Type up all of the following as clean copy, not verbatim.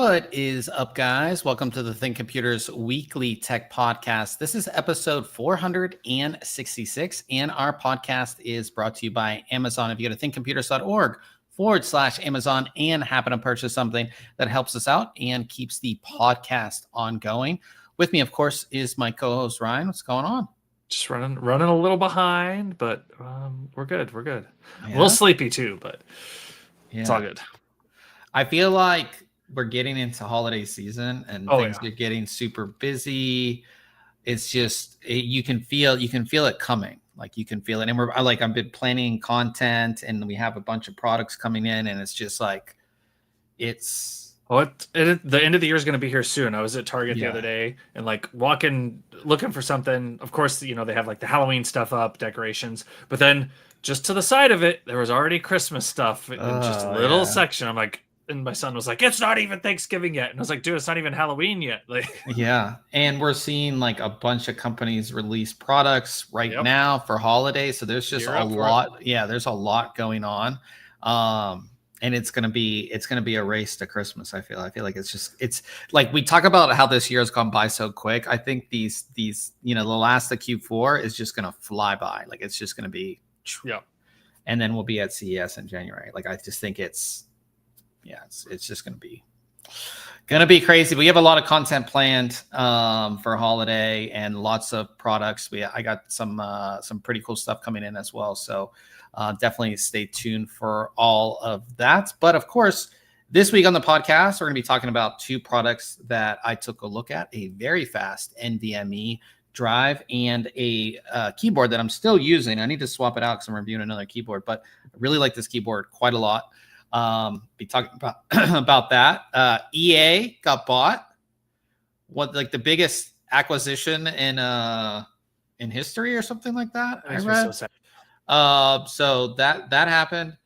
What is up, guys? Welcome to the ThinkComputers Weekly Tech Podcast. This is episode 466, and our podcast is brought to you by Amazon. If you go to thinkcomputers.org/Amazon and happen to purchase something that helps us out and keeps the podcast ongoing. With me, of course, is my co-host, Ryan. What's going on? Just running a little behind, but we're good. Yeah. A little sleepy too, but it's all good. I feel like we're getting into holiday season and things are getting super busy. It's just you can feel it coming. Like you can feel it, and I've been planning content, and we have a bunch of products coming in, and it's just like the end of the year is going to be here soon. I was at Target the other day and looking for something. Of course, they have like the Halloween stuff up, decorations, but then just to the side of it, there was already Christmas stuff in just a little section. I'm like, and my son was like, "It's not even Thanksgiving yet," and I was like, "Dude, it's not even Halloween yet." And we're seeing like a bunch of companies release products now for holidays. So there's just a lot. Yeah, there's a lot going on. And it's gonna be a race to Christmas. I feel like it's like we talk about how this year has gone by so quick. I think the last of Q4 is just gonna fly by. Like it's just gonna be and then we'll be at CES in January. Like I just think it's just gonna be crazy. We have a lot of content planned for holiday and lots of products. I got some pretty cool stuff coming in as well. So definitely stay tuned for all of that. But of course, this week on the podcast, we're going to be talking about two products that I took a look at: a very fast NVMe drive and a keyboard that I'm still using. I need to swap it out because I'm reviewing another keyboard, but I really like this keyboard quite a lot. Be talking about about that. EA got bought. The biggest acquisition in history or something like that. I read. So sad. So that happened.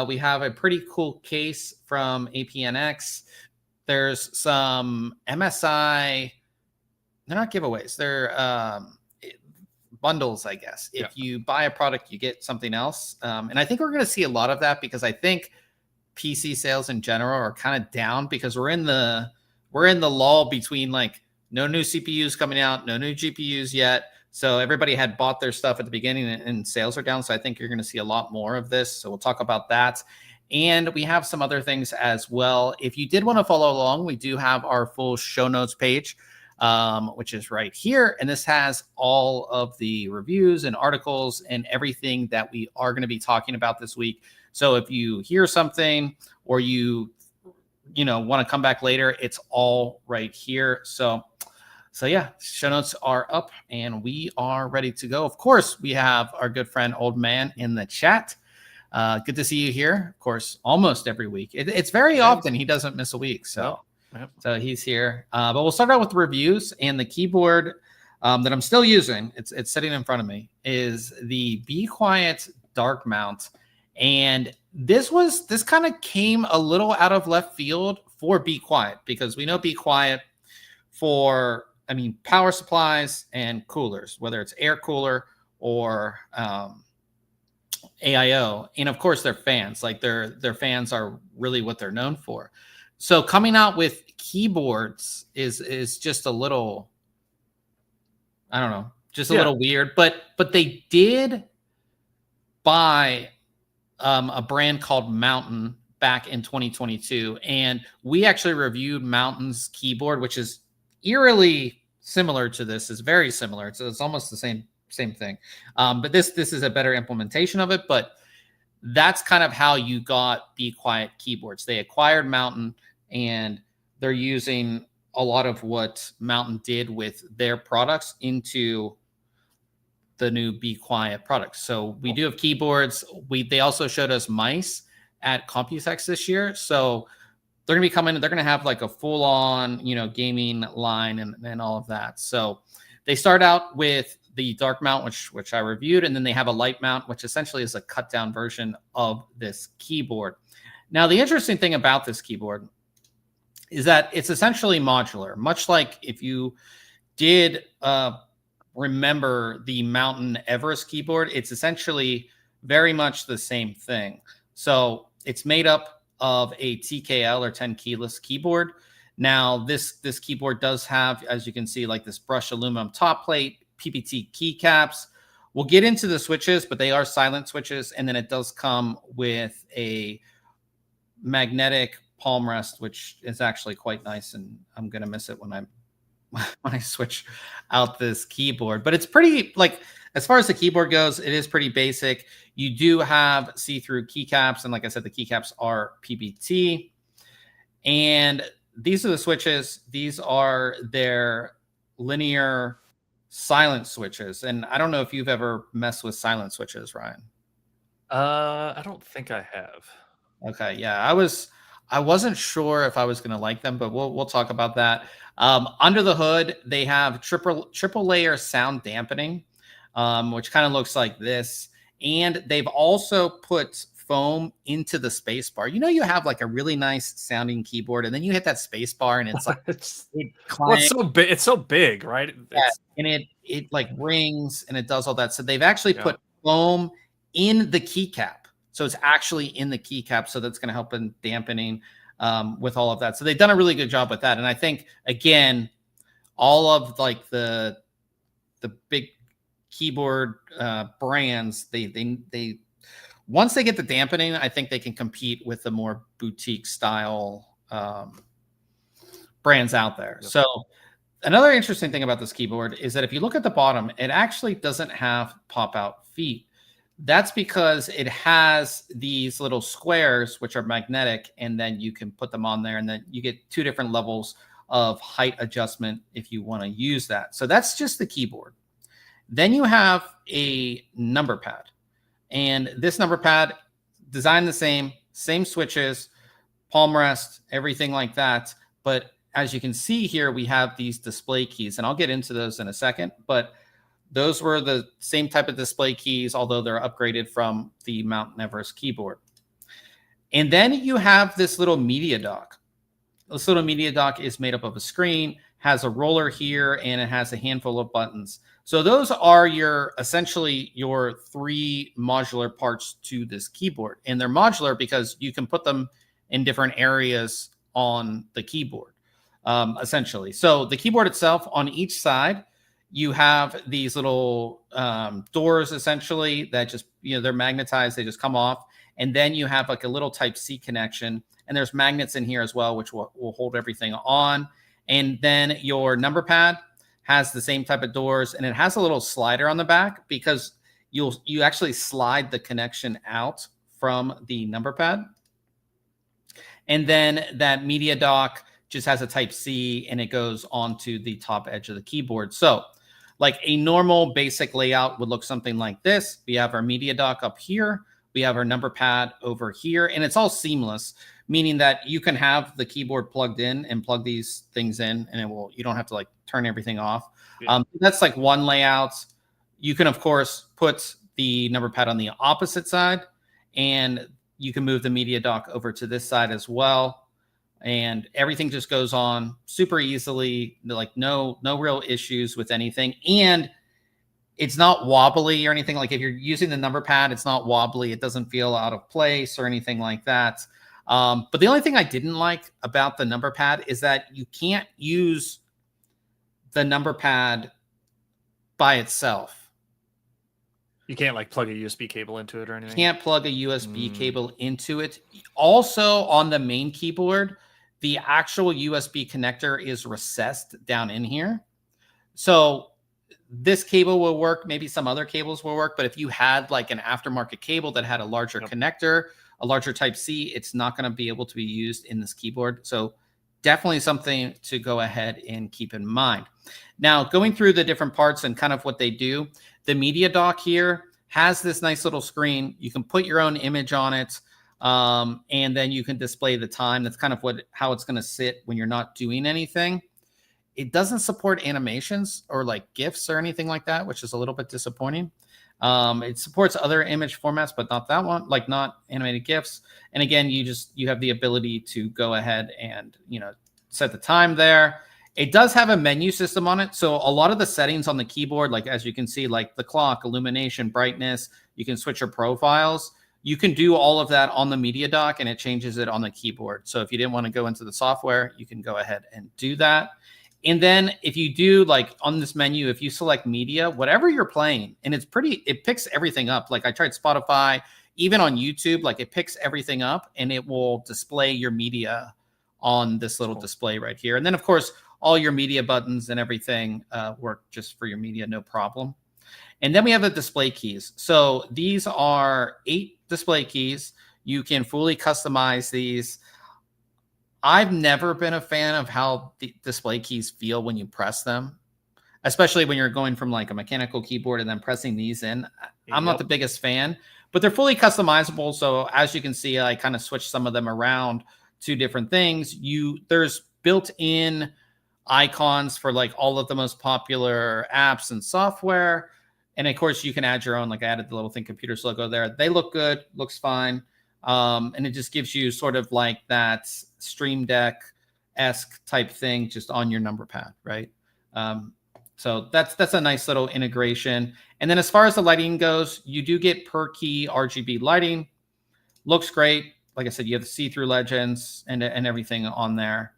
We have a pretty cool case from APNX. There's some MSI. They're not giveaways. They're bundles, I guess. If you buy a product, you get something else. And I think we're going to see a lot of that because I think PC sales in general are kind of down because we're in the lull between like no new CPUs coming out, no new GPUs yet. So everybody had bought their stuff at the beginning and sales are down. So I think you're going to see a lot more of this. So we'll talk about that. And we have some other things as well. If you did want to follow along, we do have our full show notes page, which is right here. And this has all of the reviews and articles and everything that we are going to be talking about this week. So if you hear something or you want to come back later, it's all right here. So yeah, show notes are up and we are ready to go. Of course, we have our good friend Old Man in the chat. Good to see you here. Of course, almost every week. It's very often he doesn't miss a week. So he's here. But we'll start out with the reviews, and the keyboard that I'm still using, it's sitting in front of me, is the Be Quiet Dark Mount. And this kind of came a little out of left field for Be Quiet because we know Be Quiet for power supplies and coolers, whether it's air cooler or AIO, and of course their fans. Like their fans are really what they're known for. So coming out with keyboards is just a little, I don't know, just a little weird. But they did buy a brand called Mountain back in 2022, and we actually reviewed Mountain's keyboard, which is eerily similar to this. Is very similar. It's almost the same thing. But this is a better implementation of it. But that's kind of how you got Be Quiet keyboards. They acquired Mountain, and they're using a lot of what Mountain did with their products into the new Be Quiet products. So we do have keyboards. They also showed us mice at Computex this year. So they're going to be coming. They're going to have like a full on, gaming line and all of that. So they start out with the dark mount, which I reviewed, and then they have a light mount, which essentially is a cut down version of this keyboard. Now, the interesting thing about this keyboard is that it's essentially modular, much like if you did remember the Mountain Everest keyboard. It's essentially very much the same thing. So it's made up of a TKL or 10 keyless keyboard Now, this keyboard does have, as you can see, like this brushed aluminum top plate, PPT keycaps. We'll get into the switches, but they are silent switches. And then it does come with a magnetic palm rest, which is actually quite nice. And I'm going to miss it when I switch out this keyboard. But it's pretty, like, as far as the keyboard goes, it is pretty basic. You do have see-through keycaps. And like I said, the keycaps are PPT. And these are the switches. These are their linear silent switches. And I don't know if you've ever messed with silent switches, Ryan. I don't think I have. Okay, yeah, I wasn't sure if I was going to like them, but we'll talk about that. Under the hood, they have triple layer sound dampening, which kind of looks like this, and they've also put foam into the space bar. You know, you have like a really nice sounding keyboard, and then you hit that space bar, and it's like it's so big. It's so big, right? Yeah, and it like rings and it does all that. So they've actually put foam in the keycap. So it's actually in the keycap. So that's going to help in dampening with all of that. So they've done a really good job with that. And I think, again, all of like the big keyboard brands, they once they get the dampening, I think they can compete with the more boutique style brands out there. Yep. So another interesting thing about this keyboard is that if you look at the bottom, it actually doesn't have pop-out feet. That's because it has these little squares, which are magnetic, and then you can put them on there, and then you get two different levels of height adjustment if you want to use that. So that's just the keyboard. Then you have a number pad, and this number pad, designed the same switches, palm rest, everything like that. But as you can see here, we have these display keys, and I'll get into those in a second, but those were the same type of display keys, although they're upgraded from the Mount Everest keyboard. And then you have this little media dock. This little media dock is made up of a screen, has a roller here, and it has a handful of buttons. So those are essentially your three modular parts to this keyboard. And they're modular because you can put them in different areas on the keyboard, essentially. So the keyboard itself, on each side, you have these little doors, essentially, that just, they're magnetized. They just come off. And then you have like a little Type-C connection. And there's magnets in here as well, which will hold everything on. And then your number pad has the same type of doors. And it has a little slider on the back because you actually slide the connection out from the number pad. And then that media dock just has a Type-C, and it goes onto the top edge of the keyboard. So like a normal basic layout would look something like this. We have our media dock up here. We have our number pad over here, and it's all seamless, meaning that you can have the keyboard plugged in and plug these things in, and you don't have to like turn everything off. Yeah. That's like one layout. You can, of course, put the number pad on the opposite side, and you can move the media dock over to this side as well. And everything just goes on super easily, like no real issues with anything. And it's not wobbly or anything. Like if you're using the number pad, it's not wobbly. It doesn't feel out of place or anything like that. But the only thing I didn't like about the number pad is that you can't use the number pad by itself. You can't like plug a USB cable into it or anything? Can't plug a USB cable into it. Also on the main keyboard, the actual USB connector is recessed down in here. So this cable will work. Maybe some other cables will work. But if you had like an aftermarket cable that had a larger connector, a larger Type-C, it's not going to be able to be used in this keyboard. So definitely something to go ahead and keep in mind. Now, going through the different parts and kind of what they do, the media dock here has this nice little screen. You can put your own image on it. And then you can display the time. That's kind of how it's going to sit when you're not doing anything. It doesn't support animations or like GIFs or anything like that, which is a little bit disappointing. It supports other image formats, but not that one, like not animated GIFs. And again, you have the ability to go ahead and, set the time there. It does have a menu system on it. So a lot of the settings on the keyboard, like as you can see, like the clock, illumination, brightness, you can switch your profiles. You can do all of that on the media dock, and it changes it on the keyboard. So if you didn't want to go into the software, you can go ahead and do that. And then if you do, like on this menu, if you select media, whatever you're playing, and it picks everything up. Like I tried Spotify, even on YouTube, like it picks everything up and it will display your media on this little display right here. And then of course, all your media buttons and everything work just for your media, no problem. And then we have the display keys. So these are 8 display keys. You can fully customize these. I've never been a fan of how the display keys feel when you press them, especially when you're going from like a mechanical keyboard and then pressing these in. I'm not the biggest fan, but they're fully customizable. So as you can see, I kind of switched some of them around to different things. There's built-in icons for like all of the most popular apps and software. And of course, you can add your own, like I added the little ThinkComputers logo there. They look good, looks fine. And it just gives you sort of like that Stream Deck-esque type thing just on your number pad, right? So that's a nice little integration. And then as far as the lighting goes, you do get per key RGB lighting. Looks great. Like I said, you have the see-through legends and everything on there.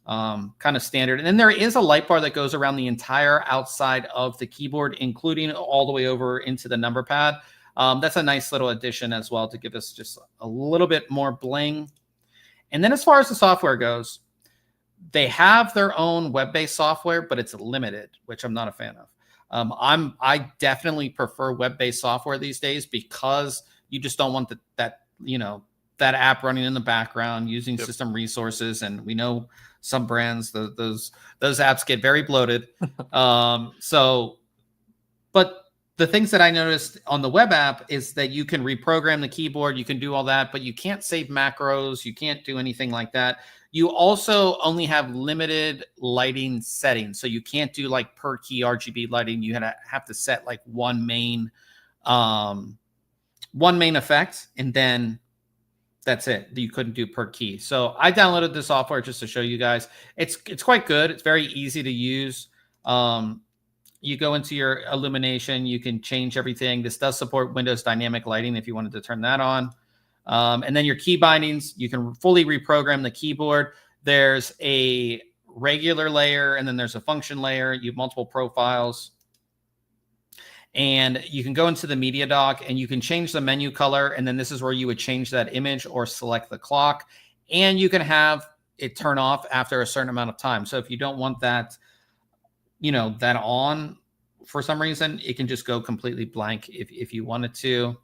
Kind of standard. And then there is a light bar that goes around the entire outside of the keyboard, including all the way over into the number pad. That's a nice little addition as well to give us just a little bit more bling. And then as far as the software goes, they have their own web-based software, but it's limited, which I'm not a fan of. I definitely prefer web-based software these days because you just don't want that app running in the background using system resources. And we know some brands, those apps get very bloated. But the things that I noticed on the web app is that you can reprogram the keyboard, you can do all that, but you can't save macros, you can't do anything like that. You also only have limited lighting settings. So you can't do like per key RGB lighting. You have to set like one main effect, and then that's it. You couldn't do per key. So I downloaded the software just to show you guys. It's quite good. It's very easy to use. You go into your illumination, you can change everything. This does support Windows dynamic lighting if you wanted to turn that on. And then your key bindings, you can fully reprogram the keyboard. There's a regular layer, and then there's a function layer. You have multiple profiles. And you can go into the media dock and you can change the menu color. And then this is where you would change that image or select the clock. And you can have it turn off after a certain amount of time. So if you don't want that, that on for some reason, it can just go completely blank if you wanted to.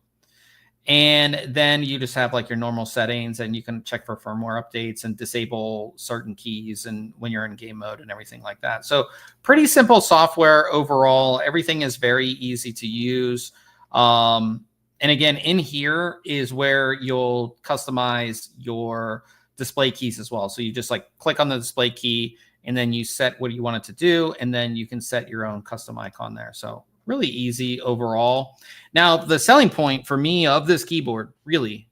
And then you just have like your normal settings, and you can check for firmware updates and disable certain keys and when you're in game mode and everything like that. So pretty simple software overall. Everything is very easy to use. And again, in here is where you'll customize your display keys as well. So you just like click on the display key, and then you set what you want it to do, and then you can set your own custom icon there. So really easy overall. Now, the selling point for me of this keyboard really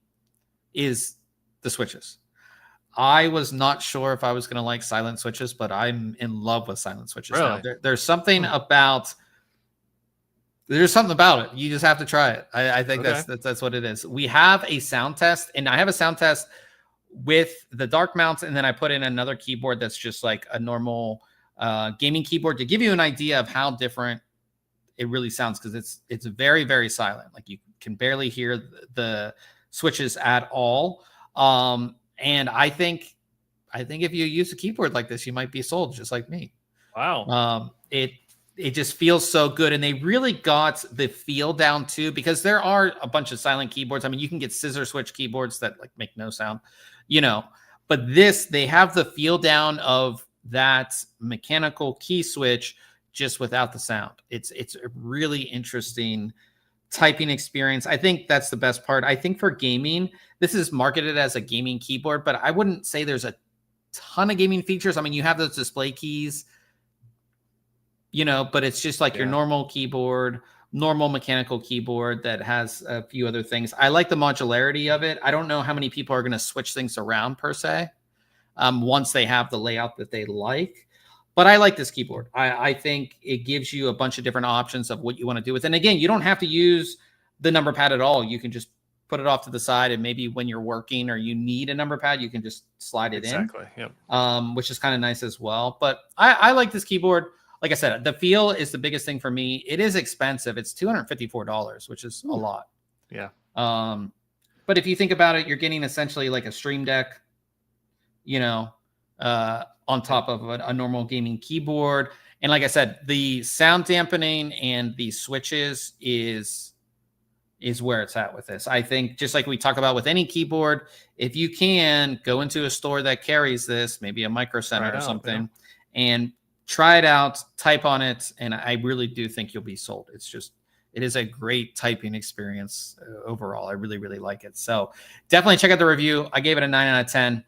is the switches. I was not sure if I was going to like silent switches, but I'm in love with silent switches. Really? Now. There's something about it. You just have to try it. I think that's what it is. We have a sound test, and I have a sound test with the dark mounts, and then I put in another keyboard that's just like a normal gaming keyboard to give you an idea of how different it really sounds, because it's very, very silent. Like you can barely hear the switches at all. And I think if you use a keyboard like this, you might be sold just like me. Wow. It just feels so good. And they really got the feel down too, because there are a bunch of silent keyboards. I mean, you can get scissor switch keyboards that like make no sound, but they have the feel down of that mechanical key switch just without the sound. It's a really interesting typing experience. I think that's the best part. I think for gaming, this is marketed as a gaming keyboard, but I wouldn't say there's a ton of gaming features. I mean, you have those display keys, but it's just like your normal keyboard, normal mechanical keyboard that has a few other things. I like the modularity of it. I don't know how many people are going to switch things around per se once they have the layout that they like. But I like this keyboard. I think it gives you a bunch of different options of what you want to do with it. And again, you don't have to use the number pad at all. You can just put it off to the side, and maybe when you're working or you need a number pad, you can just slide it in. Exactly. Yep. Which is kind of nice as well. But I like this keyboard. Like I said, the feel is the biggest thing for me. It is expensive. It's $254, which is a lot. Yeah. But if you think about it, you're getting essentially like a Stream Deck, on top of a normal gaming keyboard. And like I said, the sound dampening and the switches is where it's at with this. I think just like we talk about with any keyboard, if you can go into a store that carries this, maybe a Micro Center or something, and try it out, type on it, and I really do think you'll be sold. It is a great typing experience overall. I really, really like it. So definitely check out the review. I gave it a 9 out of 10.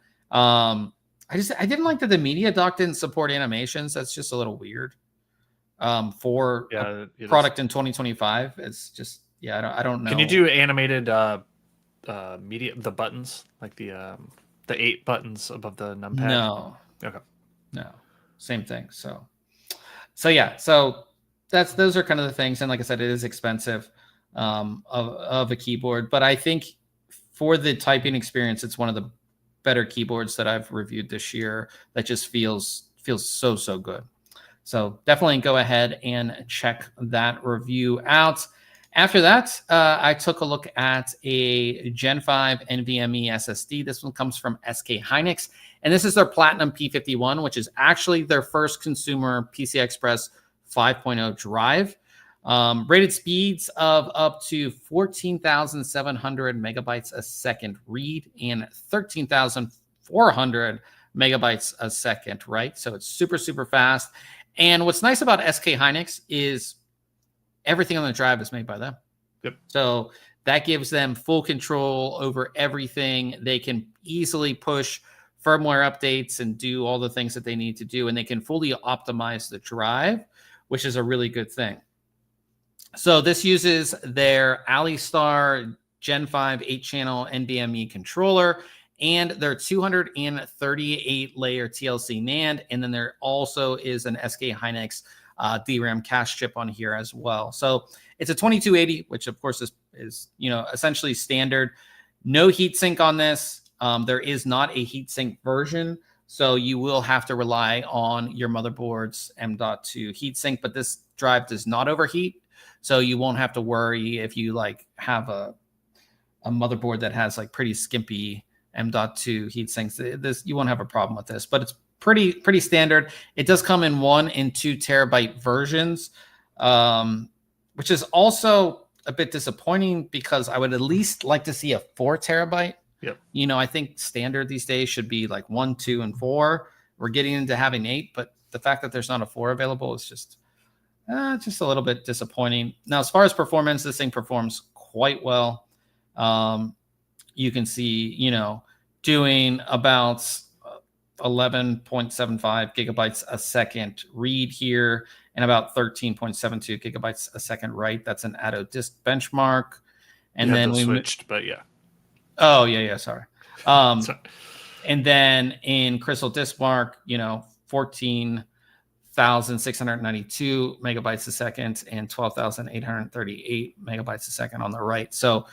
I didn't like that the media dock didn't support animations. That's just a little weird for a product in 2025. It's just, I don't know. Can you do animated media, the buttons, like the 8 buttons above the numpad? No. Okay. No. Same thing. So those are kind of the things. And like I said, it is expensive of a keyboard, but I think for the typing experience, it's one of the better keyboards that I've reviewed this year that just feels so good. So definitely go ahead and check that review out. After that, I took a look at a Gen 5 NVMe SSD. This one comes from SK Hynix, and this is their Platinum P51, which is actually their first consumer PCI Express 5.0 drive. Rated speeds of up to 14,700 megabytes a second read and 13,400 megabytes a second write. So it's super, super fast. And what's nice about SK Hynix is everything on the drive is made by them. Yep. So that gives them full control over everything. They can easily push firmware updates and do all the things that they need to do. And they can fully optimize the drive, which is a really good thing. So this uses their Alistar Gen 5 8-channel NVMe controller and their 238-layer TLC NAND. And then there also is an SK Hynix DRAM cache chip on here as well. So it's a 2280, which of course is essentially standard. No heatsink on this. There is not a heatsink version, so you will have to rely on your motherboard's M.2 heatsink, but this drive does not overheat. So you won't have to worry if you have a motherboard that has pretty skimpy M.2 heatsinks. You won't have a problem with this, but it's pretty standard. It does come in 1 and 2 terabyte versions, which is also a bit disappointing because I would at least like to see a 4 terabyte. Yep. I think standard these days should be 1, 2, and 4. We're getting into having 8, but the fact that there's not a 4 available is just a little bit disappointing. Now, as far as performance, this thing performs quite well. You can see, doing about 11.75 gigabytes a second read here and about 13.72 gigabytes a second write. That's an Atto disk benchmark. And then we switched, but yeah. Oh, yeah, sorry. And then in Crystal Disk Mark, 14,692 megabytes a second and 12,838 megabytes a second on the right. So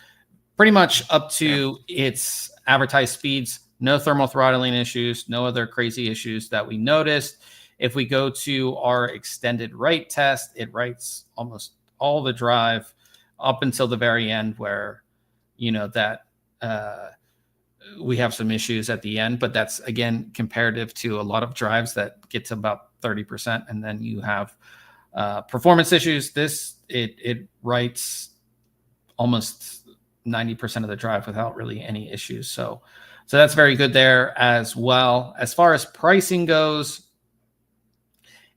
pretty much up to its advertised speeds. No thermal throttling issues, no other crazy issues that we noticed. If we go to our extended write test, it writes almost all the drive up until the very end where, that we have some issues at the end. But that's, again, comparative to a lot of drives that get to about 30%. And then you have performance issues. It writes almost 90% of the drive without really any issues. So that's very good there as well. As far as pricing goes,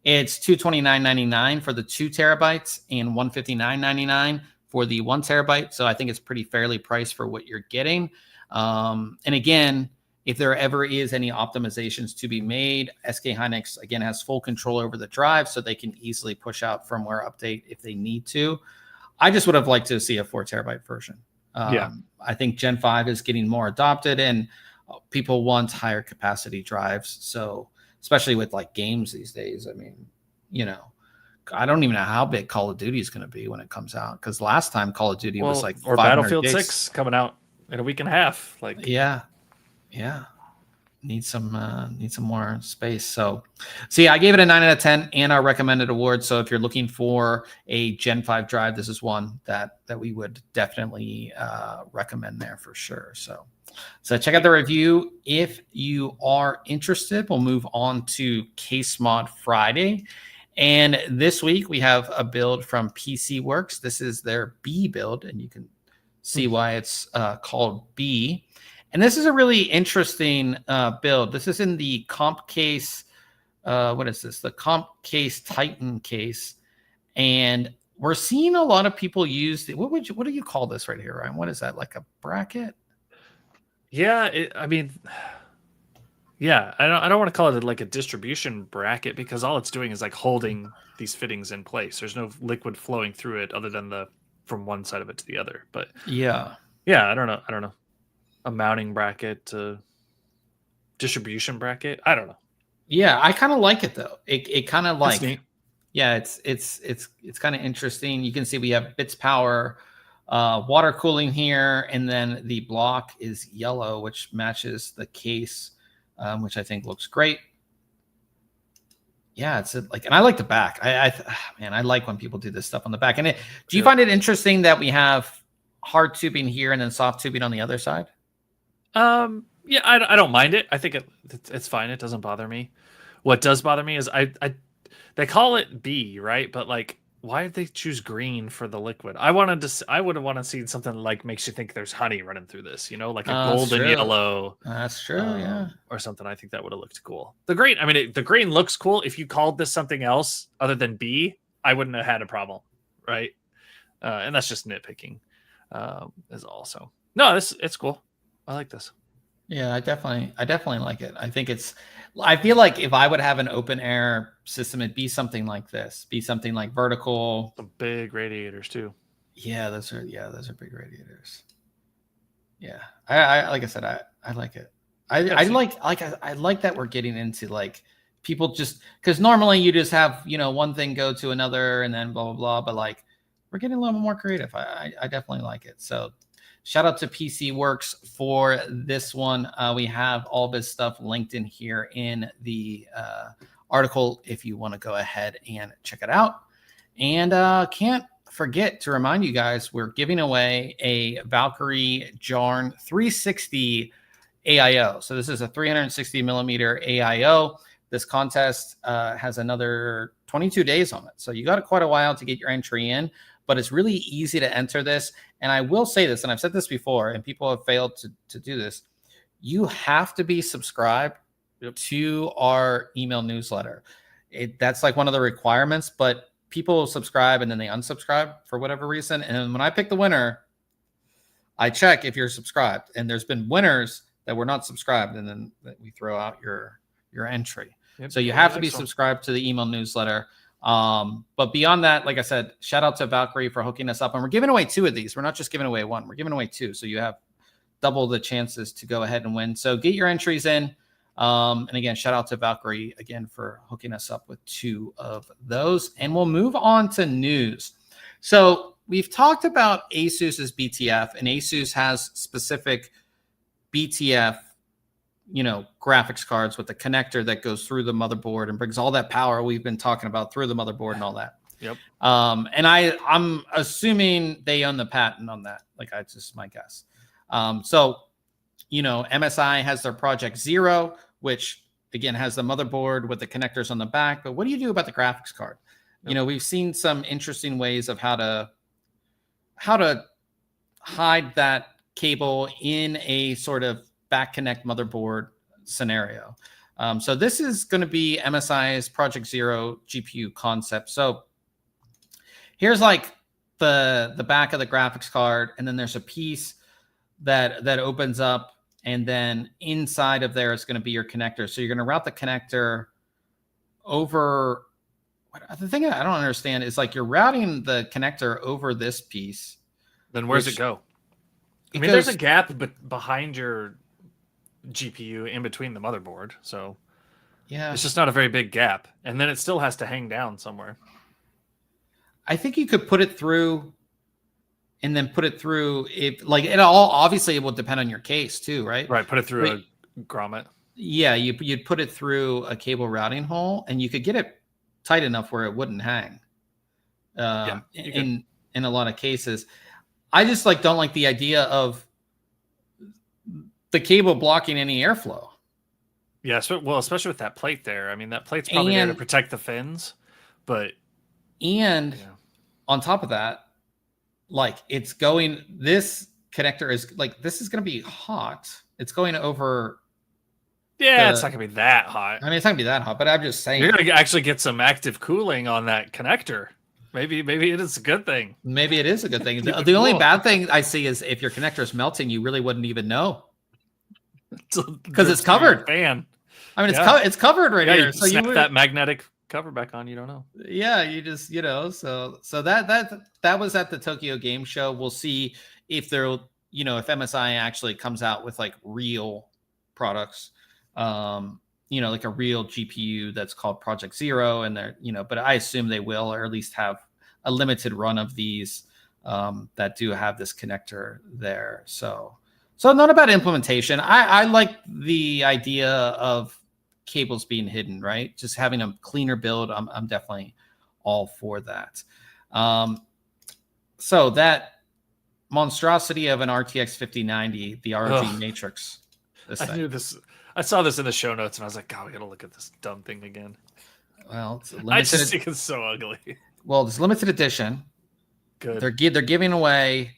it's $229.99 for the 2 terabytes and $159.99 for the 1 terabyte. So I think it's pretty fairly priced for what you're getting. And again, if there ever is any optimizations to be made, SK Hynix, again, has full control over the drive, so they can easily push out firmware update if they need to. I just would have liked to see a 4 terabyte version. I think Gen 5 is getting more adopted and people want higher capacity drives. So especially with games these days, I mean, I don't even know how big Call of Duty is going to be when it comes out. Because last time Call of Duty was or Battlefield 6 coming out in a week and a half. Like, yeah. Need some more space. So I gave it a 9 out of 10 and our recommended award. So if you're looking for a Gen 5 drive, this is one that we would definitely recommend there for sure. So check out the review if you are interested. We'll move on to Case Mod Friday. And this week we have a build from PC Works. This is their B build, and you can see why it's called B. And this is a really interesting build. This is in the Comp Case. What is this? The Comp Case Titan case. And we're seeing a lot of people use the, what do you call this right here, Ryan? What is that? Like a bracket? Yeah, I don't want to call it like a distribution bracket, because all it's doing is like holding these fittings in place. There's no liquid flowing through it other than from one side of it to the other. But yeah, I don't know. A mounting bracket, distribution bracket. I don't know. Yeah, I kind of like it though. It kind of like, yeah, it's kind of interesting. You can see we have bits power, water cooling here, and then the block is yellow, which matches the case, which I think looks great. Yeah, it's like, and I like the back. I like when people do this stuff on the back. And do you find it interesting that we have hard tubing here and then soft tubing on the other side? Yeah, I don't mind it. I think it's fine. It doesn't bother me. What does bother me is they call it B, right? But like, why did they choose green for the liquid? I would have wanted to see something like makes you think there's honey running through this, like a golden yellow. That's true, yeah. Or something. I think that would have looked cool. The green, the green looks cool. If you called this something else other than B, I wouldn't have had a problem, right? And that's just nitpicking. Is also it's cool. I like this. Yeah, I definitely like it. I feel like if I would have an open air system, it'd be something like this. Be something like vertical. Some big radiators too. Yeah, those are big radiators. Yeah. I like I said, I like it. I like that we're getting into like people just because normally you just have, one thing go to another and then blah blah blah. But like we're getting a little more creative. I definitely like it. So shout out to PC Works for this one. We have all this stuff linked in here in the article if you want to go ahead and check it out. And can't forget to remind you guys, we're giving away a Valkyrie Jarn 360 AIO. So this is a 360 millimeter AIO. This contest has another 22 days on it. So you got quite a while to get your entry in. But it's really easy to enter this. And I will say this, and I've said this before, and people have failed to do this. You have to be subscribed to our email newsletter. That's like one of the requirements, but people subscribe and then they unsubscribe for whatever reason. And when I pick the winner, I check if you're subscribed. And there's been winners that were not subscribed, and then we throw out your entry. Yep. So you have to be subscribed to the email newsletter. But beyond that, like I said, shout out to Valkyrie for hooking us up, and we're giving away 2 of these. We're not just giving away 1, we're giving away 2. So you have double the chances to go ahead and win. So get your entries in. And again, shout out to Valkyrie again for hooking us up with 2 of those, and we'll move on to news. So we've talked about Asus's BTF, and Asus has specific BTF, graphics cards with the connector that goes through the motherboard and brings all that power we've been talking about through the motherboard and all that. Yep. And I'm assuming they own the patent on that. Like, that's just my guess. So, MSI has their Project Zero, which again has the motherboard with the connectors on the back. But what do you do about the graphics card? Yep. We've seen some interesting ways of how to hide that cable in a sort of back connect motherboard scenario. So this is going to be MSI's Project Zero GPU concept. So here's like the back of the graphics card, and then there's a piece that opens up, and then inside of there is going to be your connector. So you're going to route the connector over. The thing I don't understand is like you're routing the connector over this piece. Then where's it go? There's a gap behind your GPU in between the motherboard, so yeah, it's just not a very big gap, and then it still has to hang down somewhere. I think you could put it through and then put it through. If like it all obviously it will depend on your case too, right? Right. Put it through a grommet. Yeah, you'd put it through a cable routing hole, and you could get it tight enough where it wouldn't hang. In a lot of cases, I just don't like the idea of the cable blocking any airflow. Yeah, well, especially with that plate there. I mean, that plate's probably there to protect the fins, but on top of that, this connector is this is going to be hot. It's going over. Yeah, it's not going to be that hot. I mean, it's not going to be that hot, but I'm just saying. You're going to actually get some active cooling on that connector. Maybe it is a good thing. Maybe it is a good thing. The only bad thing I see is if your connector is melting, you really wouldn't even know. Because it's covered. Fan. I mean, it's covered right here. You so snap that magnetic cover back on. You don't know. Yeah, you just So that was at the Tokyo Game Show. We'll see if if MSI actually comes out with real products. Like a real GPU that's called Project Zero, and they're but I assume they will, or at least have a limited run of these that do have this connector there. So not a bad implementation. I like the idea of cables being hidden, right? Just having a cleaner build. I'm definitely all for that. So that monstrosity of an RTX 5090, the ROG Matrix. I knew this. I saw this in the show notes, and I was like, God, we got to look at this dumb thing again. Well, it's limited. I just think it's so ugly. Well, it's limited edition. Good. They're giving away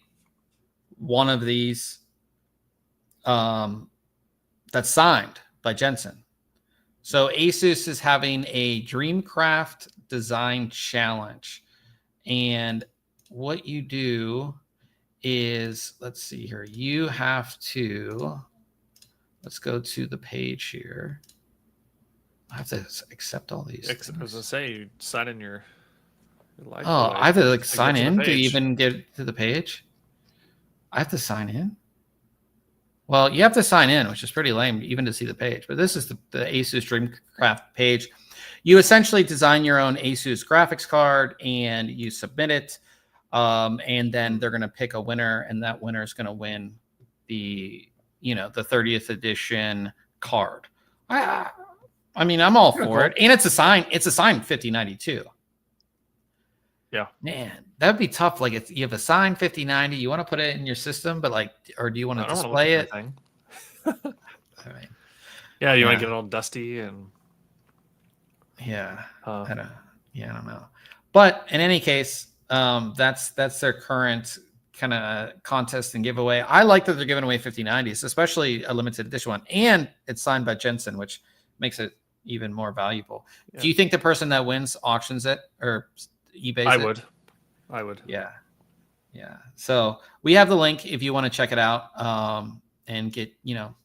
one of these that's signed by Jensen. So Asus is having a Dreamcraft design challenge. And what you do is, let's see here, you have to... Let's go to the page here. I have to accept all these. I was going to say, you sign in your life. Oh, I have to sign in to even get to the page? I have to sign in? Well, you have to sign in, which is pretty lame even to see the page. But this is the Asus Dreamcraft page. You essentially design your own Asus graphics card and you submit it. And then they're going to pick a winner, and that winner is going to win the 30th edition card. I mean, I'm all for it. And it's a signed 5092. Yeah. Man, that'd be tough. If you have a signed 5090, you want to put it in your system, but or do you want to display it? I mean, yeah, you want to get it all dusty and I don't know. But in any case, that's their current kind of contest and giveaway. I like that they're giving away 5090s, especially a limited edition one, and it's signed by Jensen, which makes it even more valuable. Yeah. Do you think the person that wins auctions it or eBays it? I would. Yeah. So we have the link if you want to check it out, and get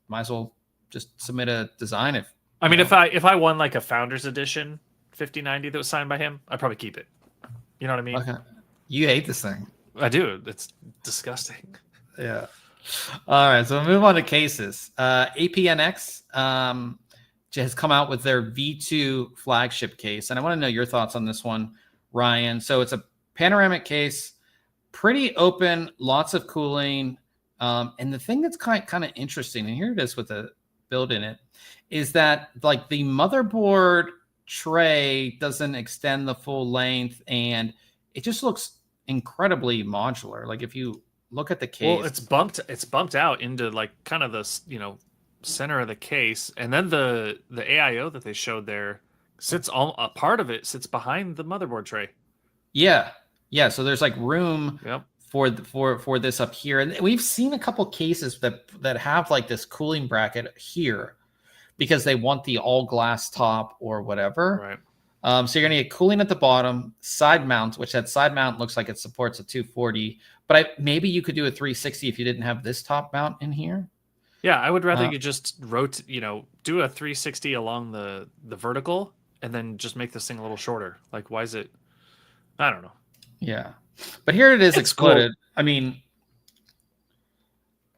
might as well just submit a design. If I won a founder's edition 5090 that was signed by him, I'd probably keep it. You know what I mean? Okay. You hate this thing. I do. It's disgusting. Yeah. All right. So we'll move on to cases. APNX has come out with their V2 flagship case. And I want to know your thoughts on this one, Ryan. So it's a panoramic case, pretty open, lots of cooling. And the thing that's kind of interesting, and here it is with the build in it, is that the motherboard tray doesn't extend the full length, and it just looks incredibly modular. If you look at the case, well, it's bumped out into kind of the center of the case, and then the AIO that they showed there a part of it sits behind the motherboard tray. Yeah. So there's room for this up here, and we've seen a couple cases that have this cooling bracket here because they want the all glass top or whatever. Right. So you're going to get cooling at the bottom, side mount, which that side mount looks like it supports a 240, but maybe you could do a 360 if you didn't have this top mount in here. Yeah, I would rather you just do a 360 along the vertical and then just make this thing a little shorter. Why is it? I don't know. Yeah, but here it is exploded. Cool. I mean,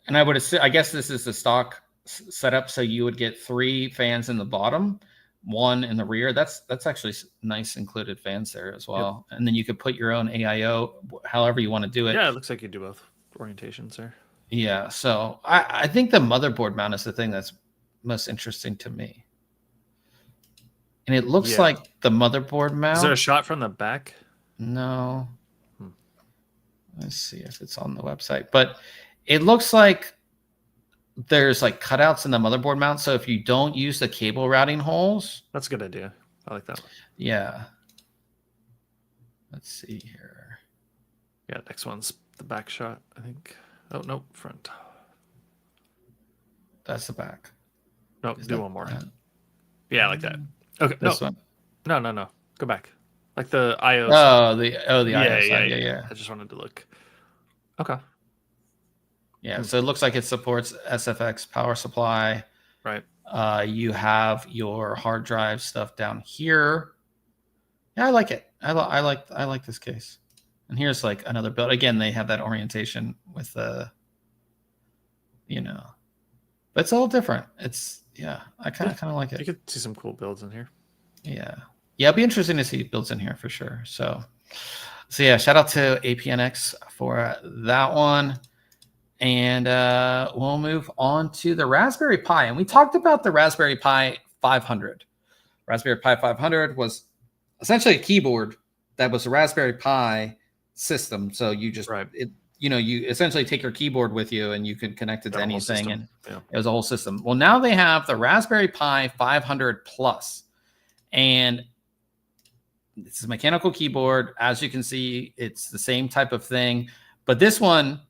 and I guess this is the stock setup, so you would get 3 fans in the bottom. one in the rear. That's actually nice included fans there as well. Yep. And then you could put your own AIO, however you want to do it. Yeah, it looks like you do both orientations there. Yeah, so I think the motherboard mount is the thing that's most interesting to me. And it looks like the motherboard mount. Is there a shot from the back? No. Let's see if it's on the website. But it looks like there's like cutouts in the motherboard mount. So if you don't use the cable routing holes. That's a good idea. I like that one. Yeah. Let's see here. Yeah, next one's the back shot, I think. Oh, no, front. That's the back. No, do one more. Yeah, like that. Okay, this one. No. Go back. Like the IO. The IO side. Yeah. I just wanted to look. Okay. Yeah, so it looks like it supports SFX power supply. Right. You have your hard drive stuff down here. Yeah, I like it. I like this case. And here's like another build. Again, they have that orientation with the, but it's a little different. It's I kind of like it. You could see some cool builds in here. Yeah, it'll be interesting to see builds in here for sure. So yeah, shout out to APNX for that one. And we'll move on to the Raspberry Pi. And we talked about the Raspberry Pi 500. Raspberry Pi 500 was essentially a keyboard that was a Raspberry Pi system. So you just, you essentially take your keyboard with you and you can connect it to anything. And it was a whole system. Well, now they have the Raspberry Pi 500 Plus. And this is a mechanical keyboard. As you can see, it's the same type of thing. But this one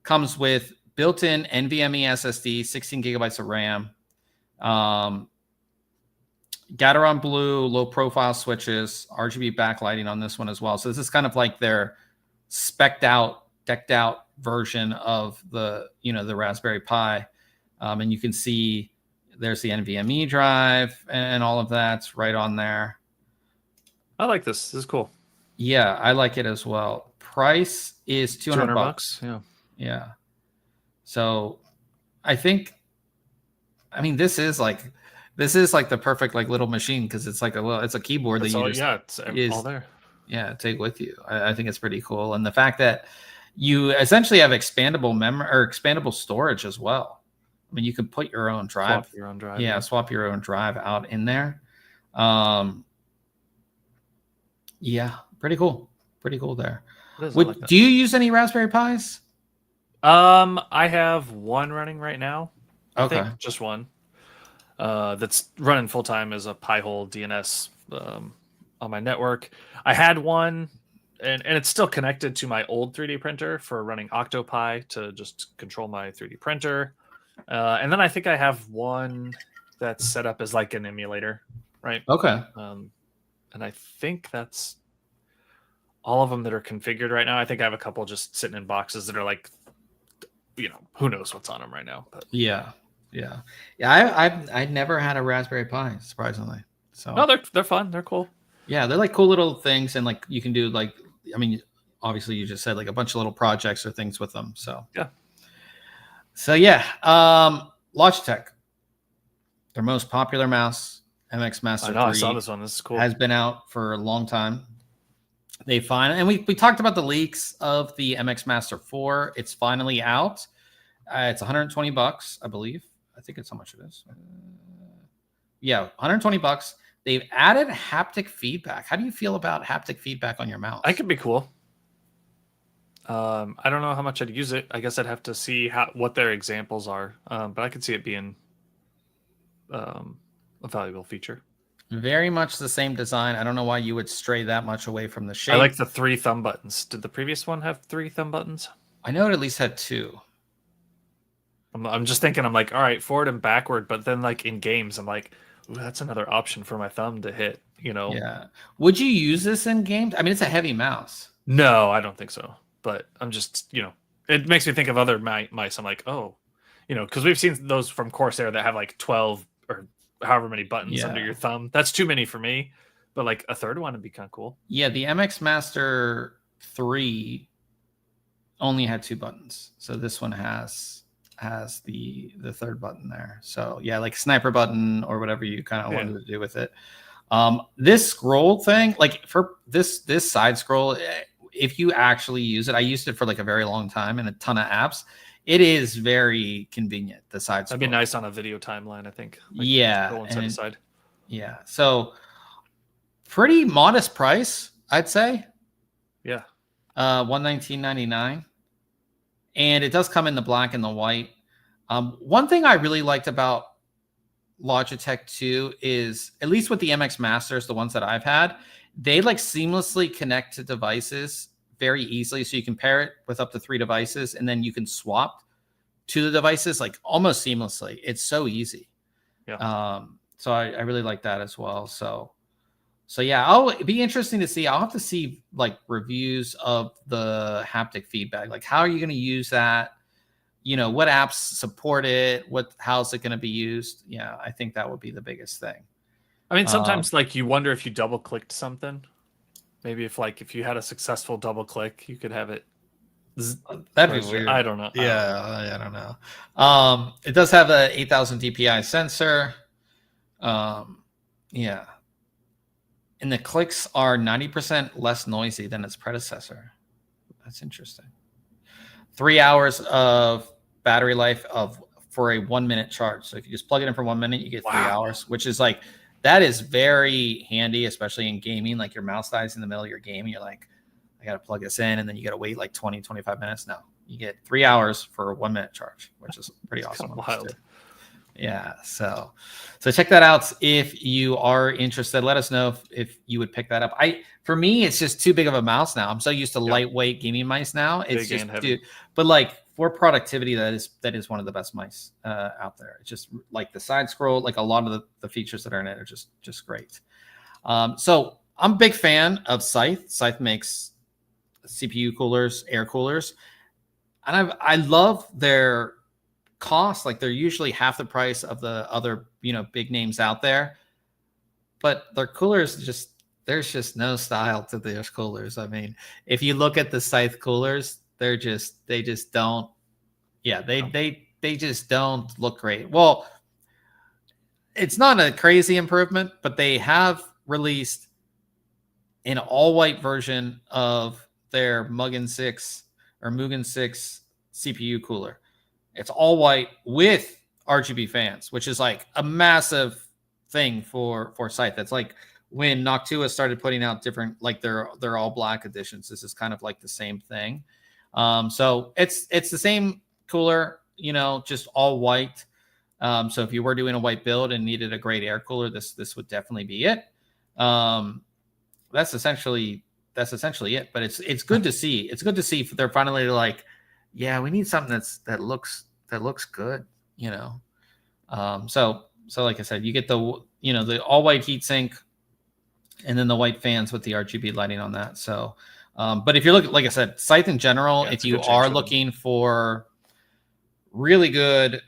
comes with built-in NVMe SSD, 16 gigabytes of RAM, Gateron Blue low-profile switches, RGB backlighting on this one as well. So this is kind of like their spec'd out, decked out version of the Raspberry Pi. And you can see there's the NVMe drive and all of that's right on there. I like this. This is cool. Yeah, I like it as well. Price is $200. Yeah. So I think, this is like the perfect like little machine because it's like it's a keyboard that you just it's all there. Yeah, take with you. I think it's pretty cool. And the fact that you essentially have expandable memory or expandable storage as well. You can put your own drive. Swap your own drive. Yeah, swap your own drive out in there. Yeah, pretty cool. Pretty cool there. Do you use any Raspberry Pis? I have one running right now. I think just one. That's running full time as a Pi-hole DNS on my network. I had one, and it's still connected to my old 3D printer for running Octopi to just control my 3D printer. And then I think I have one that's set up as like an emulator, right? Okay. And I think that's all of them that are configured right now. I think I have a couple just sitting in boxes that are like, who knows what's on them right now. But yeah. I never had a Raspberry Pi, surprisingly. So no, they're fun. They're cool. Yeah, they're like cool little things, and like you can do like, obviously you just said like a bunch of little projects or things with them. So yeah. Logitech, their most popular mouse, MX Master 3. I saw this one. This is cool. Has been out for a long time. They and we talked about the leaks of the MX Master 4. It's finally out. It's $120, I believe. I think it's how much it is. $120. They've added haptic feedback. How do you feel about haptic feedback on your mouse? I could be cool. I don't know how much I'd use it. I guess I'd have to see what their examples are. But I could see it being a valuable feature. Very much the same design. I don't know why you would stray that much away from the shape. I like the 3 thumb buttons. Did the previous one have 3 thumb buttons? I know it at least had 2. I'm just thinking, I'm like, all right, forward and backward. But then like in games, I'm like, ooh, that's another option for my thumb to hit, Yeah. Would you use this in games? It's a heavy mouse. No, I don't think so. But I'm just, it makes me think of other mice. I'm like, oh, because we've seen those from Corsair that have like 12 or however many buttons under your thumb. That's too many for me. But like a third one would be kind of cool. Yeah, the MX Master 3 only had 2 buttons. So this one has, has the third button there. So yeah, like sniper button or whatever you kind of wanted to do with it. This scroll thing, like for this side scroll, if you actually use it, I used it for like a very long time in a ton of apps. It is very convenient. The side scroll. That'd be nice on a video timeline, I think. Like, yeah, and side. Yeah. So pretty modest price, I'd say. Yeah. $119.99. And it does come in the black and the white. One thing I really liked about Logitech 2 is, at least with the MX Masters, the ones that I've had, they like seamlessly connect to devices very easily. So you can pair it with up to 3 devices, and then you can swap to the devices like almost seamlessly. It's so easy. Yeah. So I really like that as well. So yeah, it'd be interesting to see. I'll have to see like reviews of the haptic feedback. Like, how are you going to use that? You know, what apps support it? How's it going to be used? Yeah, I think that would be the biggest thing. I mean, sometimes like you wonder if you double clicked something. Maybe if you had a successful double click, you could have it. That'd be weird. I don't know. I don't know. It does have a 8,000 DPI sensor. Yeah. And the clicks are 90% less noisy than its predecessor. That's interesting. 3 hours of battery life for a 1 minute charge. So if you just plug it in for 1 minute, you get 3 hours, which is like, that is very handy, especially in gaming. Like your mouse dies in the middle of your game, and you're like, I got to plug this in, and then you got to wait like 20, 25 minutes. No, you get 3 hours for a 1 minute charge, which is pretty awesome. Wild. Yeah, so check that out if you are interested. Let us know if you would pick that up. For me, it's just too big of a mouse now. I'm so used to lightweight gaming mice now. It's just but like for productivity, that is one of the best mice out there. It's just like the side scroll, like a lot of the features that are in it are just great. So I'm a big fan of Scythe. Scythe makes CPU coolers, air coolers, and I love their cost. Like they're usually half the price of the other, big names out there, but their coolers there's just no style to their coolers. I mean, if you look at the Scythe coolers, they just don't look great. Well, it's not a crazy improvement, but they have released an all white version of their Mugen 6 CPU cooler. It's all white with RGB fans, which is like a massive thing for Scythe. That's like when Noctua started putting out different, like their all black editions. This is kind of like the same thing. So it's the same cooler, just all white. So if you were doing a white build and needed a great air cooler, this would definitely be it. That's essentially it. But it's good to see. It's good to see they're finally like, yeah, we need something that looks good, So like I said, you get the all white heatsink, and then the white fans with the RGB lighting on that. So, but if you're looking, like I said, Scythe in general, if you are looking for really good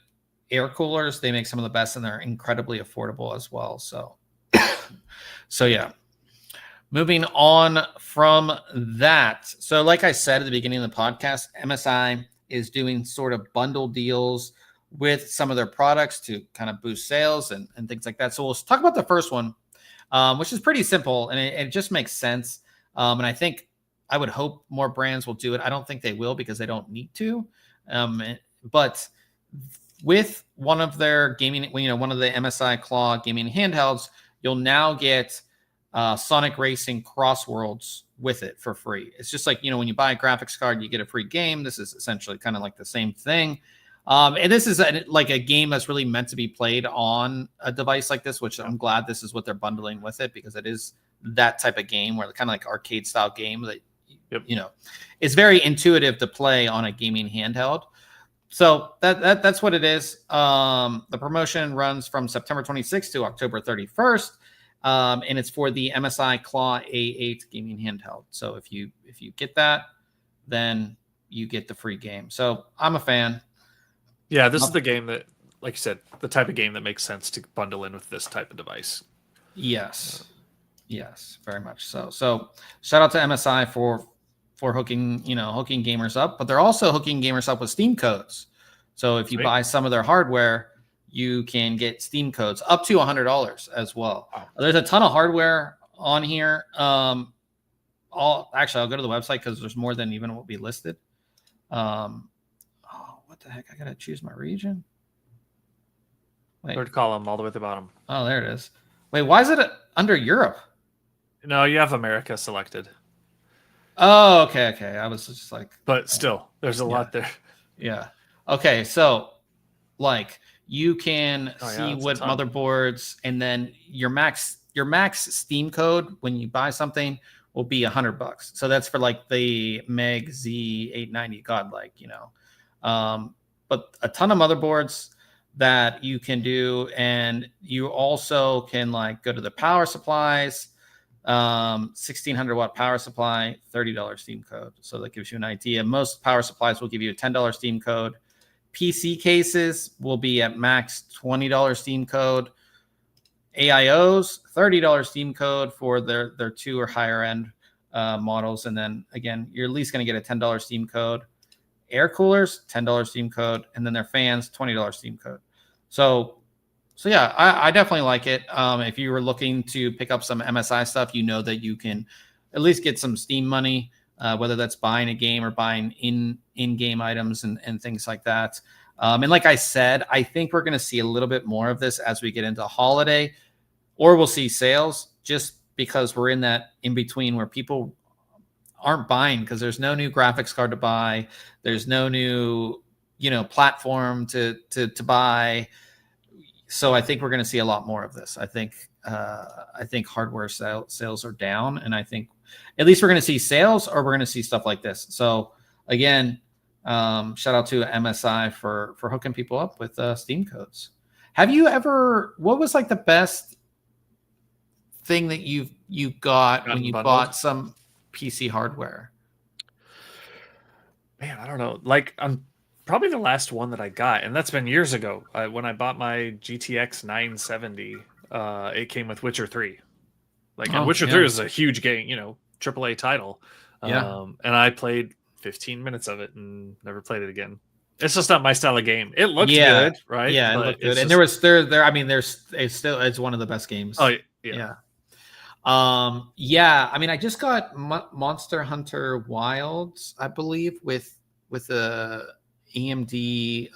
air coolers, they make some of the best, and they're incredibly affordable as well. So, yeah. Moving on from that. So like I said at the beginning of the podcast, MSI is doing sort of bundle deals with some of their products to kind of boost sales and things like that. So we'll talk about the first one, which is pretty simple, and it just makes sense. And I would hope more brands will do it. I don't think they will because they don't need to. But with one of their gaming, one of the MSI Claw gaming handhelds, you'll now get Sonic Racing Cross Worlds with it for free. It's just like, when you buy a graphics card, you get a free game. This is essentially kind of like the same thing. And this is like a game that's really meant to be played on a device like this, which I'm glad this is what they're bundling with it, because it is that type of game where kind of like arcade style game that, it's very intuitive to play on a gaming handheld. So that's what it is. The promotion runs from September 26th to October 31st. And it's for the MSI Claw A8 gaming handheld. So if you get that, then you get the free game. So I'm a fan. Yeah, this is the game that, like you said, the type of game that makes sense to bundle in with this type of device. Yes, very much so. So shout out to MSI for hooking gamers up, but they're also hooking gamers up with Steam codes. So if you buy some of their hardware, you can get Steam codes up to $100 as well. Wow. There's a ton of hardware on here. I'll go to the website because there's more than even what we listed. What the heck? I gotta choose my region. Wait. Third column, all the way at the bottom. Oh, there it is. Wait, why is it under Europe? No, you have America selected. Oh, okay. I was just like, but still, there's a lot there. Yeah. Okay, so like you can see what motherboards, and then your max Steam code when you buy something will be $100. So that's for like the Meg Z890 Godlike, but a ton of motherboards that you can do, and you also can like go to the power supplies. 1600 watt power supply, $30 Steam code. So that gives you an idea. Most power supplies will give you a $10 Steam code. PC cases will be at max $20 Steam code. AIOs, $30 Steam code for their 2 or higher end models. And then again, you're at least going to get a $10 Steam code. Air coolers, $10 Steam code. And then their fans, $20 Steam code. So yeah, I definitely like it. If you were looking to pick up some MSI stuff, you know that you can at least get some Steam money, whether that's buying a game or buying in-game items and things like that. And like I said, I think we're going to see a little bit more of this as we get into holiday, or we'll see sales, just because we're in that in-between where people aren't buying because there's no new graphics card to buy. There's no new, platform to buy. So I think we're going to see a lot more of this. I think hardware sales are down, and I think at least we're going to see sales, or we're going to see stuff like this. So again, shout out to MSI for hooking people up with Steam codes. Have you ever? What was like the best thing that you got when you bought some PC hardware? Man, I don't know. Like probably the last one that I got, and that's been years ago. When I bought my GTX 970, it came with Witcher 3. And Witcher 3 is a huge game, AAA title. Yeah. And I played 15 minutes of it and never played it again. It's just not my style of game. It looked good, right? Yeah, it looked good. And it's one of the best games. Oh yeah. I mean, I just got Monster Hunter Wilds, I believe, with a AMD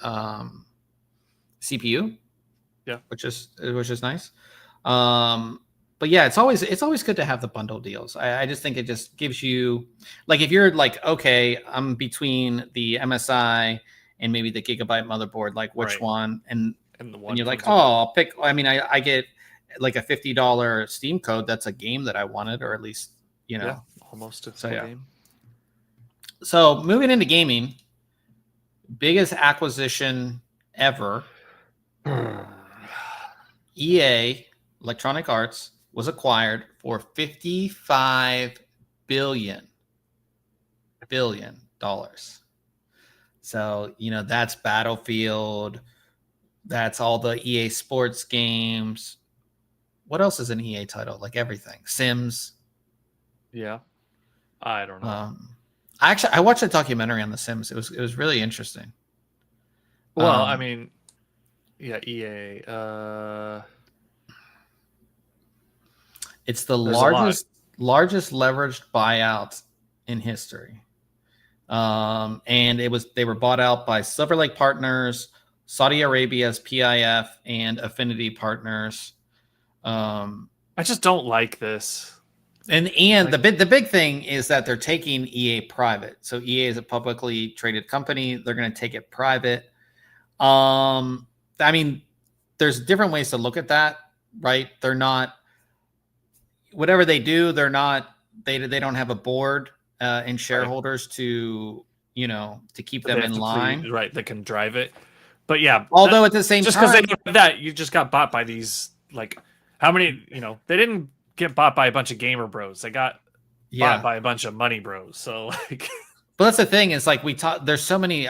CPU, which is nice. But yeah, it's always good to have the bundle deals. I just think it just gives you, like, if you're like, okay, I'm between the MSI and maybe the Gigabyte motherboard, like which one, and you're like, I'll pick. I mean, I get like a $50 Steam code. That's a game that I wanted, or at least almost a game. So moving into gaming. Biggest acquisition ever. EA, Electronic Arts, was acquired for $55 billion. So, that's Battlefield. That's all the EA Sports games. What else is an EA title? Like everything. Sims. Yeah. I don't know. I watched a documentary on The Sims. It was really interesting. Well, I mean, yeah, EA. It's the largest leveraged buyout in history. And they were bought out by Silver Lake Partners, Saudi Arabia's PIF, and Affinity Partners. I just don't like this. And the big thing is that they're taking EA private. So EA is a publicly traded company. They're going to take it private. I mean, there's different ways to look at that, right? They're not, whatever they do, they don't have a board and shareholders to keep them in line. Right. They can drive it. But yeah. Although at the same time, just because they don't have that, you just got bought by these, like, how many, they didn't get bought by a bunch of gamer bros. They got bought by a bunch of money bros. So like, but that's the thing, is like there's so many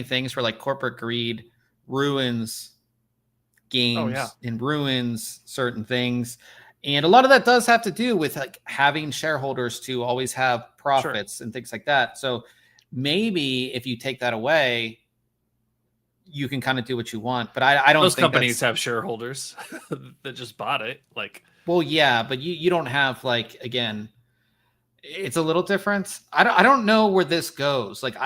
things where like corporate greed ruins games and ruins certain things. And a lot of that does have to do with like having shareholders to always have profits and things like that. So maybe if you take that away, you can kind of do what you want. But I don't those think companies have shareholders that just bought it. Like, well, yeah, but you don't have, like, again, it's a little different. I don't know where this goes. Like,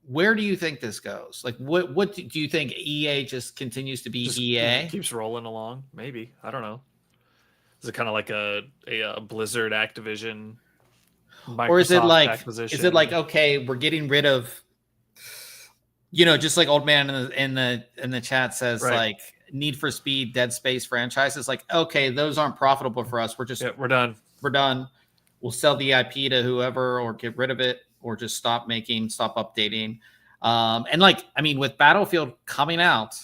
where do you think this goes? Like, what do you think? EA just continues to be EA? Keeps rolling along? Maybe. I don't know. Is it kind of like a Blizzard Activision Microsoft or is it like acquisition? Is it like, okay, we're getting rid of, just like Old Man in the chat says, right, like, Need for Speed, Dead Space franchises, like, okay, those aren't profitable for us. We're done. We'll sell the IP to whoever, or get rid of it, or just stop updating. And, like, I mean, with Battlefield coming out,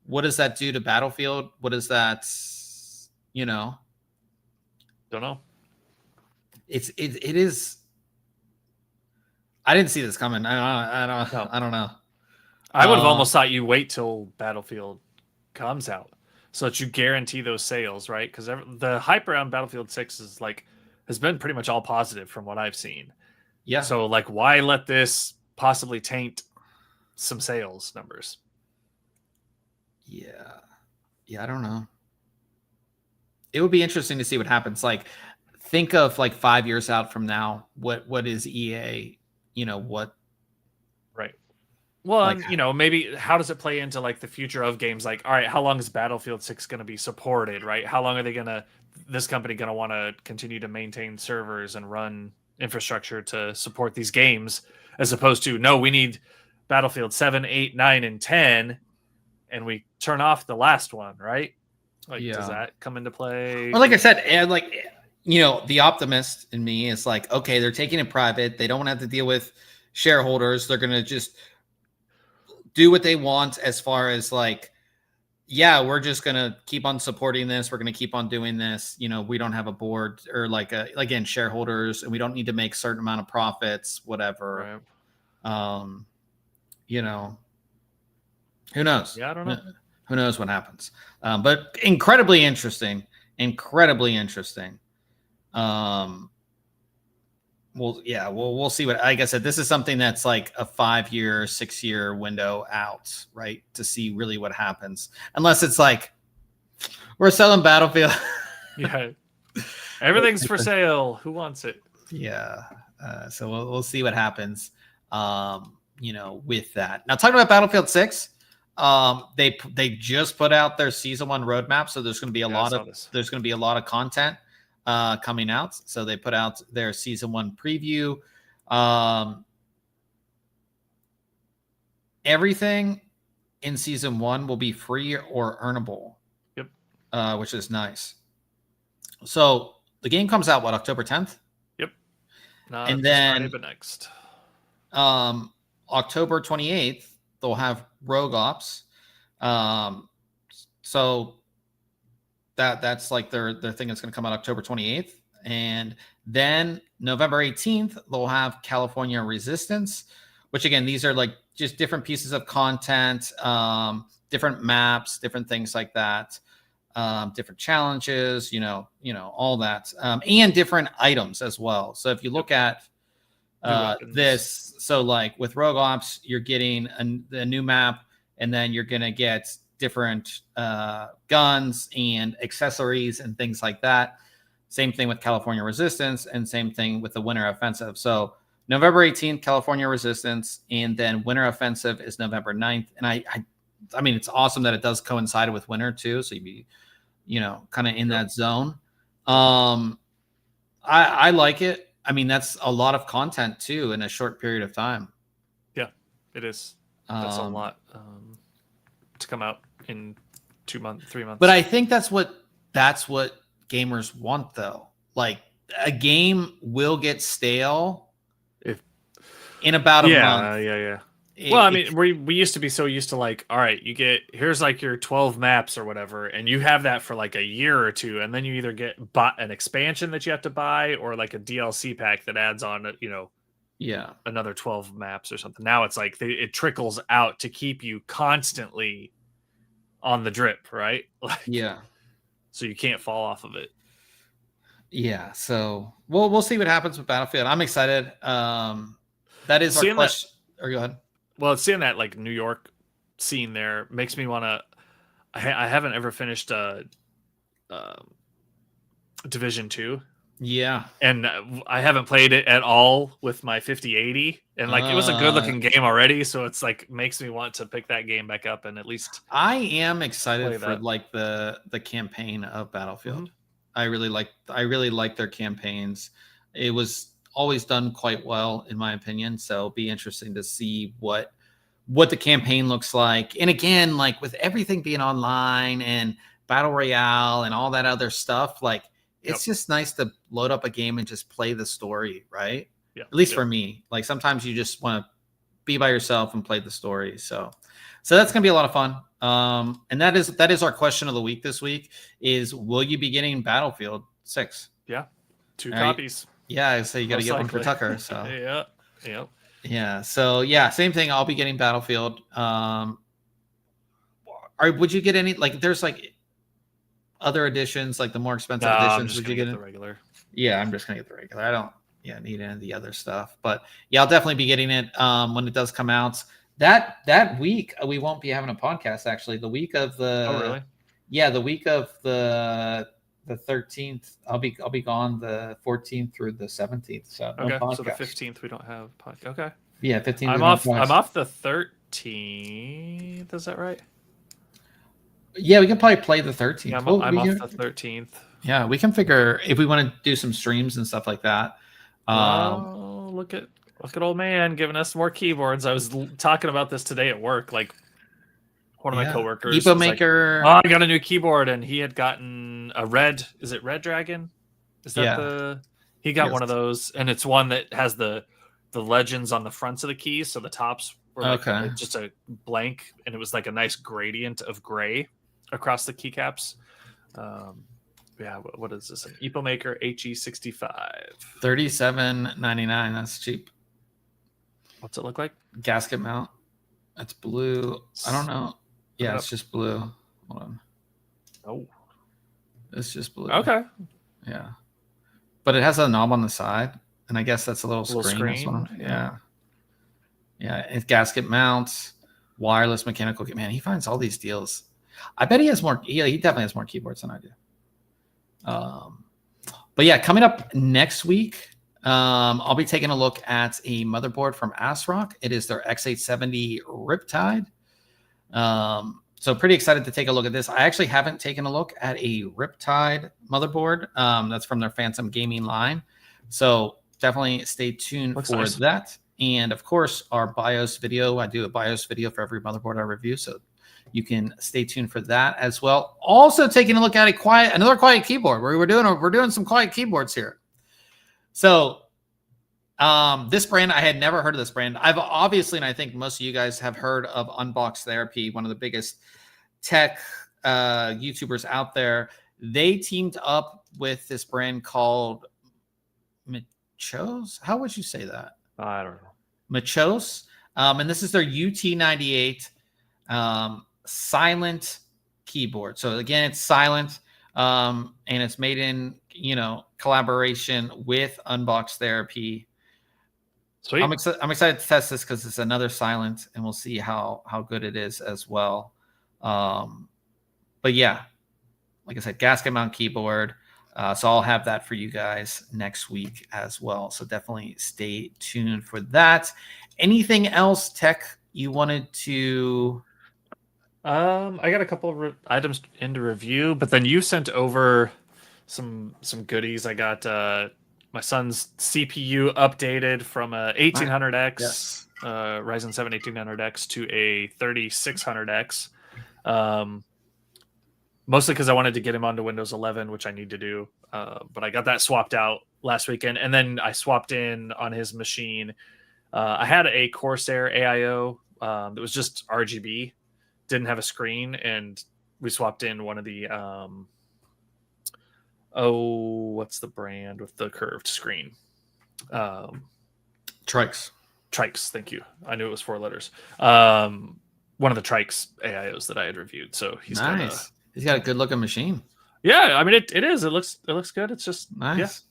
what does that do to Battlefield? What is that? Don't know. It is. I didn't see this coming. I don't know. I would have almost thought you wait till Battlefield comes out so that you guarantee those sales, right? Because the hype around Battlefield 6 has been pretty much all positive from what I've seen. Yeah. So, like, why let this possibly taint some sales numbers? Yeah. I don't know. It would be interesting to see what happens. Like, think of, like, 5 years out from now. What is EA? What? Right. Well, like, maybe how does it play into, like, the future of games? Like, all right, how long is Battlefield 6 going to be supported, right? How long are this company going to want to continue to maintain servers and run infrastructure to support these games, as opposed to, no, we need Battlefield 7, 8, 9, and 10, and we turn off the last one, right? Like, does that come into play? Well, like I said, and, like, the optimist in me is like, okay, they're taking it private. They don't want to have to deal with shareholders. They're going to just do what they want, as far as, like, yeah, we're just going to keep on supporting this. We're going to keep on doing this. We don't have a board or, like, again, shareholders, and we don't need to make a certain amount of profits, whatever. Right. Who knows? Yeah, I don't know. Who knows what happens? But incredibly interesting. We'll see what, like I said, this is something that's like a 5-year, 6-year window out, right? To see really what happens. Unless it's like, we're selling Battlefield. Yeah. Everything's for sale. Who wants it? Yeah. So we'll see what happens, with that. Now, talking about Battlefield 6, they just put out their season 1 roadmap. So there's going to be a lot of content coming out. So they put out their season 1 preview. Everything in season 1 will be free or earnable. Yep. Which is nice. So the game comes out, October 10th? Yep. And then Friday, but next. October 28th, they'll have Rogue Ops. So that's like their thing that's going to come out October 28th. And then November 18th, they'll have California Resistance, which, again, these are like just different pieces of content, different maps, different things like that, different challenges, all that, and different items as well. So if you look at this, so like with Rogue Ops, you're getting a new map, and then you're going to get different guns and accessories and things like that. Same thing with California Resistance, and same thing with the Winter Offensive. So November 18th, California Resistance, and then Winter Offensive is November 9th. And I mean, it's awesome that it does coincide with winter too. So you'd be, kind of in that zone. I like it. I mean, that's a lot of content too in a short period of time. Yeah, it is. That's a lot to come out in 2 months, 3 months. But I think that's what gamers want, though. Like, a game will get stale in about a month. Yeah. Well, I mean, we used to be so used to, like, all right, here's like your 12 maps or whatever, and you have that for like a year or two, and then you either get an expansion that you have to buy, or like a DLC pack that adds on, another 12 maps or something. Now it's like it trickles out to keep you constantly on the drip, right? Like, yeah. So you can't fall off of it. Yeah. So we'll see what happens with Battlefield. I'm excited. That is our question. Or go ahead. well, seeing that like New York scene there makes me want to. I haven't ever finished Division 2. Yeah. And I haven't played it at all with my 5080, and like it was a good looking game already, so it's like makes me want to pick that game back up and at least. I am excited for like the campaign of Battlefield. I really like their campaigns. It was always done quite well in my opinion, so it'll be interesting to see what the campaign looks like. And again, like with everything being online and Battle Royale and all that other stuff, like it's just nice to load up a game and just play the story, right? Yeah. At least for me. Like sometimes you just want to be by yourself and play the story. So that's gonna be a lot of fun. And that is our question of the week this week is, will you be getting Battlefield 6? Yeah. 2 copies. Yeah, so you got to get one for Tucker. So yeah. So yeah, same thing. I'll be getting Battlefield. Would you get any, like there's like other editions, like the more expensive editions? Would you get the regular? Yeah, I'm just gonna get the regular. I don't need any of the other stuff. But yeah, I'll definitely be getting it when it does come out. That week we won't be having a podcast actually. The week of the really? Yeah, the week of the 13th, I'll be gone the 14th through the 17th. So okay, no so the 15th we don't have podcast. Okay. Yeah, 15th. I'm off the 13th. Is that right? Yeah, we can probably play the 13th. Yeah, I'm off the 13th. Yeah, we can figure if we want to do some streams and stuff like that. Look at old man giving us more keyboards. I was talking about this today at work. Like one of my coworkers, Epo Maker. Like, I got a new keyboard, and he had gotten a red. Is it Red Dragon? Is that He got one of those, and it's one that has the legends on the fronts of the keys, so the tops were like just a blank, and it was like a nice gradient of gray across the keycaps. What is this? An Epo Maker HE65. $37.99. That's cheap. What's it look like? Gasket mount. That's blue. I don't know. Yeah, it's just blue. Hold on. Oh. It's just blue. Okay. Yeah. But it has a knob on the side, and I guess that's a little screen. Yeah. It's gasket mounts, wireless mechanical. Man, he finds all these deals. I bet he has more. He definitely has more keyboards than I do. But yeah, coming up next week, I'll be taking a look at a motherboard from ASRock. It is their X870 Riptide. So pretty excited to take a look at this. I actually haven't taken a look at a Riptide motherboard. That's from their Phantom Gaming line. So definitely stay tuned for that. And of course, our BIOS video. I do a BIOS video for every motherboard I review. So you can stay tuned for that as well. Also taking a look at another quiet keyboard. We're doing some quiet keyboards here. So this brand, I had never heard of this brand. I've obviously, and I think most of you guys have heard of Unbox Therapy, one of the biggest tech YouTubers out there. They teamed up with this brand called Machos. How would you say that? I don't know. Machos. And this is their UT98 silent keyboard. So again, it's silent, and it's made in collaboration with Unbox Therapy. Sweet. I'm excited to test this because it's another silent, and we'll see how good it is as well. But yeah, like I said, gasket mount keyboard. So I'll have that for you guys next week as well. So definitely stay tuned for that. Anything else tech you wanted to? I got a couple of items into review, but then you sent over some goodies. I got my son's CPU updated from a 1800X, Ryzen 7 1800X to a 3600X. Mostly because I wanted to get him onto Windows 11, which I need to do. But I got that swapped out last weekend, and then I swapped in on his machine. I had a Corsair AIO that was just RGB, didn't have a screen, and we swapped in one of the what's the brand with the curved screen? Trikes. Thank you. I knew it was 4 letters. One of the Trikes AIOs that I had reviewed. So he's nice. He's got a good looking machine. Yeah, I mean it is. It looks good. It's just nice.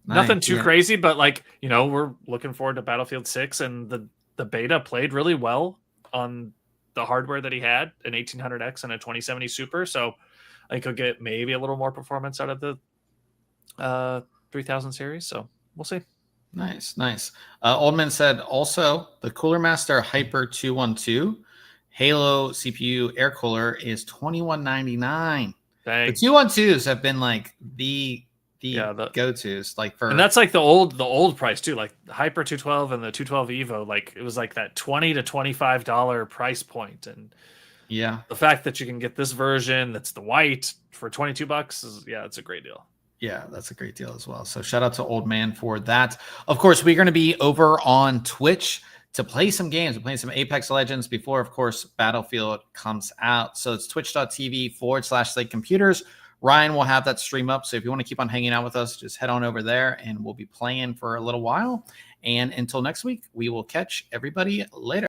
Nothing too crazy, but we're looking forward to Battlefield 6, and the the beta played really well on the hardware that he had, an 1800X and a 2070 Super. So I could get maybe a little more performance out of the 3000 series. So we'll see. Nice, nice. Oldman said also the Cooler Master Hyper 212 Halo CPU air cooler is $21.99. The 212s have been like the go-tos, like for, and that's like the old price too, like the Hyper 212 and the 212 Evo, like it was like that $20 to $25 price point. And yeah, the fact that you can get this version that's the white for $22 is, yeah, it's a great deal. Yeah, that's a great deal as well. So shout out to Old Man for that. Of course, we're going to be over on Twitch to play some games. We're playing some Apex Legends before, of course, Battlefield comes out. So it's twitch.tv/ThinkComputers. Ryan will have that stream up. So if you want to keep on hanging out with us, just head on over there and we'll be playing for a little while. And until next week, we will catch everybody later.